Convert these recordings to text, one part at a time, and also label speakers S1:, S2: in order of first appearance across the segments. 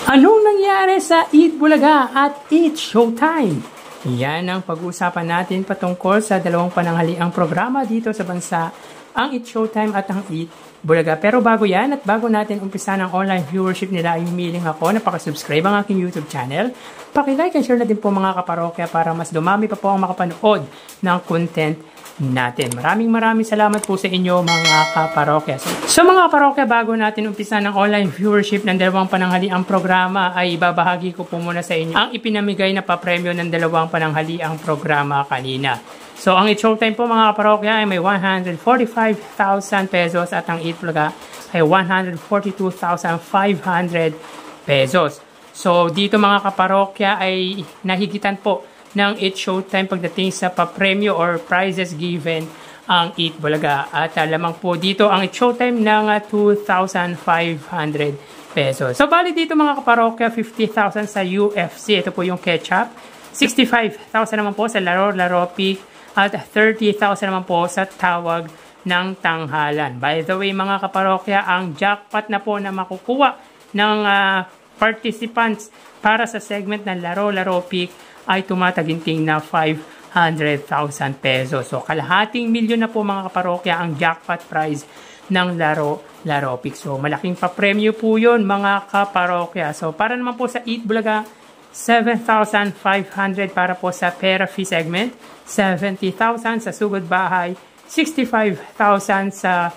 S1: Anong nangyari sa Eat Bulaga at Eat Showtime? Yan ang pag-uusapan natin patungkol sa dalawang pananghaliang programa dito sa bansa, ang Eat Showtime at ang Eat Bulaga. Pero bago yan at bago natin umpisa ng online viewership nila, ay humiling ako na pakasubscribe ang aking YouTube channel. Paki-like and share na din po mga kaparokya para mas dumami pa po ang makapanood ng content natin. Maraming salamat po sa inyo mga kaparokya. So mga kaparokya, bago natin umpisa ng online viewership ng dalawang pananghaliang programa, ay ibabahagi ko po muna sa inyo ang ipinamigay na papremyo ng dalawang pananghaliang programa kanina. So ang Eat Showtime po mga kaparokya ay may 145,000 pesos at ang Eat Bulaga ay 142,500 pesos. So dito mga kaparokya ay nahigitan po ng Eat Showtime pagdating sa papremyo or prizes given ang Eat Bulaga. At lamang po dito ang Eat Showtime ng 2,500 pesos. So bali dito mga kaparokya, 50,000 sa UFC. Ito po yung ketchup. 65,000 naman po sa Laro Pick. At 30,000 naman po sa tawag ng tanghalan. By the way mga kaparokya, ang jackpot na po na makukuha ng participants para sa segment ng Laro Pick ay tumataginting na 500,000 pesos. So kalahating milyon na po mga kaparokya ang jackpot prize ng Laro Pick. So malaking papremyo po yun mga kaparokya. So para naman po sa Eat Bulaga, 7,500 para po sa Pera Fee segment, 70,000 sa Sugod Bahay, 65,000 sa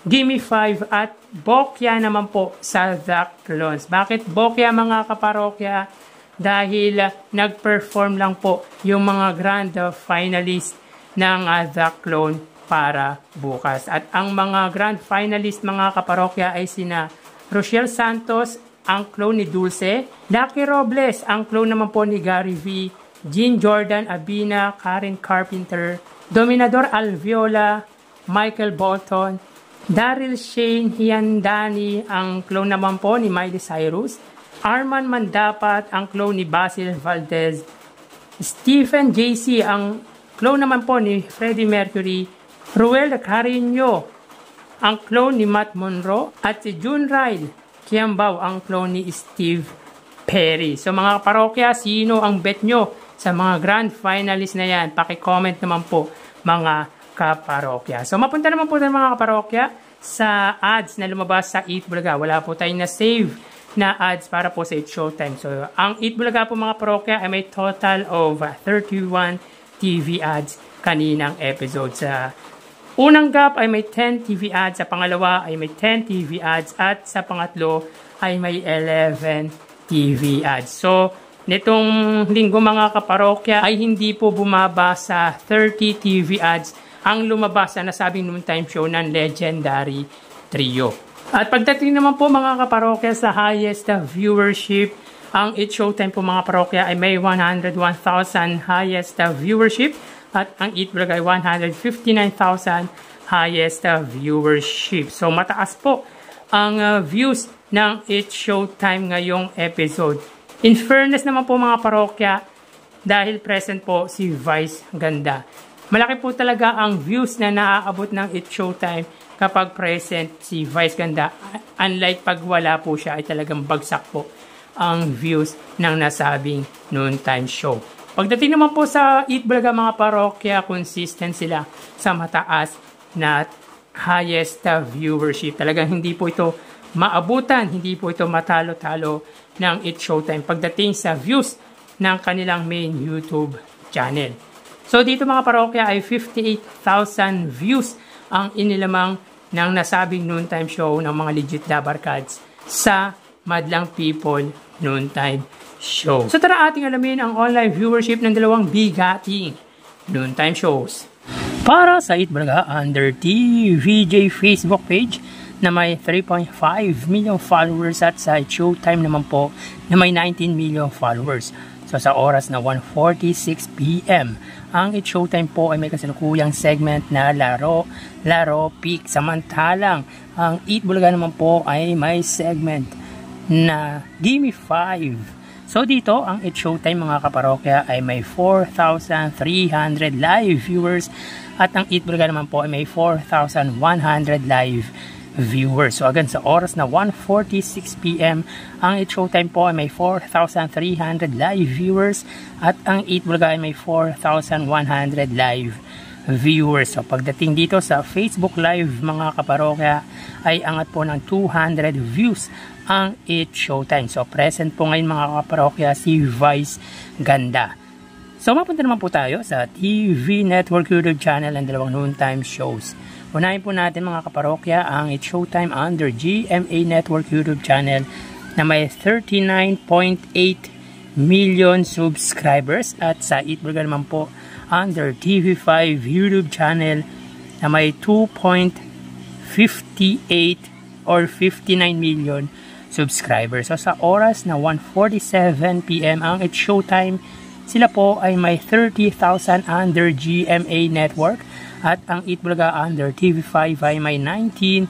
S1: Gimme 5 at Bokya naman po sa The Clones. Bakit Bokya mga kaparokya? Dahil nag-perform lang po yung mga grand finalist ng The Clone para bukas. At ang mga grand finalist mga kaparokya ay sina Rochelle Santos, ang clone ni Dulce, Lucky Robles, ang clone naman po ni Gary V, Jean Jordan Abina, Karen Carpenter, Dominador Alviola, Michael Bolton, Daryl Shane Hiandani, ang clone naman po ni Miley Cyrus, Arman Mandapat, ang clone ni Basil Valdez, Stephen JC, ang clone naman po ni Freddie Mercury, Ruel Carino, ang clone ni Matt Monroe, at si June Ryle Kiambao, ang clone ni Steve Perry. So mga kaparokya, sino ang bet nyo sa mga grand finalists na yan? Paki-comment naman po mga kaparokya. So mapunta naman po tayo mga kaparokya sa ads na lumabas sa Eat Bulaga. Wala po tayong na-save na ads para po sa Eat Showtime. So ang Eat Bulaga po mga kaparokya ay may total of 31 TV ads kaninang episode. Sa unang gap ay may 10 TV ads, sa pangalawa ay may 10 TV ads, at sa pangatlo ay may 11 TV ads. So, nitong linggo mga kaparokya ay hindi po bumaba sa 30 TV ads ang lumabas na nasabing noontime show ng Legendary Trio. At pagdating naman po mga kaparokya sa highest viewership, ang Eat Showtime po mga kaparokya ay may 101,000 highest viewership. At ang Eat Bulaga ay 159,000 highest viewership. So, mataas po ang views ng Eat Showtime ngayong episode. In fairness naman po mga parokya, dahil present po si Vice Ganda. Malaki po talaga ang views na naaabot ng Eat Showtime kapag present si Vice Ganda. Unlike pag wala po siya, ay talagang bagsak po ang views ng nasabing noontime show. Pagdating naman po sa Eat Bulaga mga parokya, consistent sila sa mataas na highest viewership. Talagang hindi po ito maabutan, hindi po ito matalo-talo ng Eat Showtime pagdating sa views ng kanilang main YouTube channel. So dito mga parokya ay 58,000 views ang inilamang ng nasabing noontime show ng mga legit Dabarkads sa Madlang People Noontime Show. So tara ating alamin ang online viewership ng dalawang bigating noontime shows. Para sa Eat Bulaga, under TVJ Facebook page na may 3.5 million followers, at sa Eat Showtime naman po na may 19 million followers. So sa oras na 1:46 PM, ang Eat Showtime po ay may kasalukuyang segment na Laro Pick. Samantalang ang Eat Bulaga naman po ay may segment na Gimme 5. So dito, ang Eat Showtime mga kaparokya ay may 4,300 live viewers, at ang Eat Bulaga naman po ay may 4,100 live viewers. So again, sa oras na 1:46 PM, ang It's Showtime po ay may 4,300 live viewers at ang Eat Bulaga ay may 4,100 live viewers. So pagdating dito sa Facebook Live mga kaparokya ay angat po ng 200 views ang It's Showtime. So present po ngayon mga kaparokya si Vice Ganda. So mapunta naman po tayo sa TV Network YouTube channel and dalawang noontime shows. Unahin po natin mga kaparokya ang It's Showtime under GMA Network YouTube channel na may 39.8 million subscribers at sa Eat Bulaga naman po under TV5 YouTube channel na may 2.58 or 59 million subscribers. So sa oras na 1:47 PM ang It's Showtime, sila po ay may 30,000 under GMA Network at ang Eat Bulaga under TV5 ay may 19,000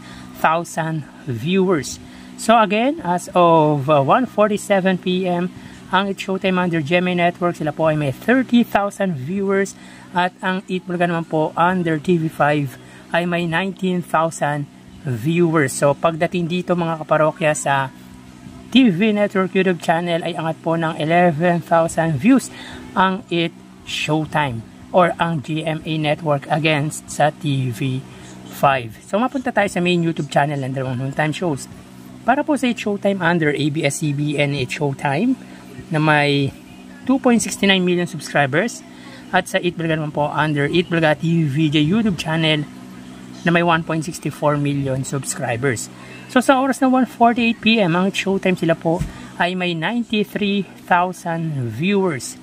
S1: viewers. So again, as of 1:47 PM, ang It's Showtime under GMA Network, sila po ay may 30,000 viewers at ang Eat Bulaga naman po under TV5 ay may 19,000 viewers. So pagdating dito mga kaparokya sa TV Network YouTube channel ay angat po ng 11,000 views ang It's Showtime or ang GMA Network against sa TV5. So mapunta tayo sa main YouTube channel ng dalawang noontime shows. Para po sa It's Showtime under ABS-CBN It's Showtime na may 2.69 million subscribers at sa Eat Bulaga naman po under Eat Bulaga TVJ YouTube channel na may 1.64 million subscribers. So sa oras na 1:48 PM ang It's Showtime, sila po ay may 93,000 viewers.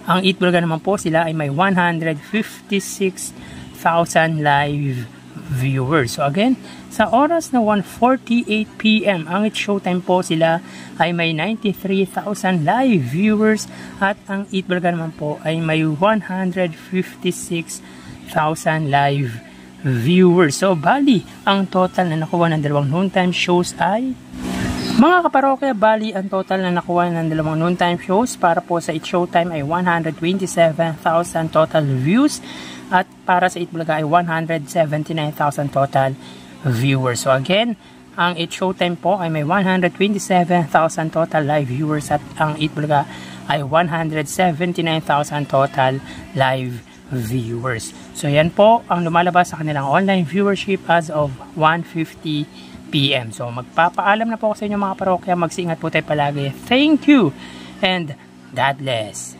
S1: Ang Eat Bulaga naman po, sila ay may 156,000 live viewers. So again, sa oras na 1:48 PM ang It's Showtime po, sila ay may 93,000 live viewers at ang Eat Bulaga naman po ay may 156,000 live viewers. So bali, ang total na nakuha ng dalawang noontime shows ay mga kaparokya, bali ang total na nakuha ng dalawang noontime shows para po sa It's Showtime ay 127,000 total views at para sa Eat Bulaga ay 179,000 total viewers. So again, ang It's Showtime po ay may 127,000 total live viewers at ang Eat Bulaga ay 179,000 total live viewers. So yan po ang lumalabas sa kanilang online viewership as of 1:50 PM. So magpapaalam na po ako sa inyo mga parokya. Mag-iingat po tayo palagi. Thank you and God bless.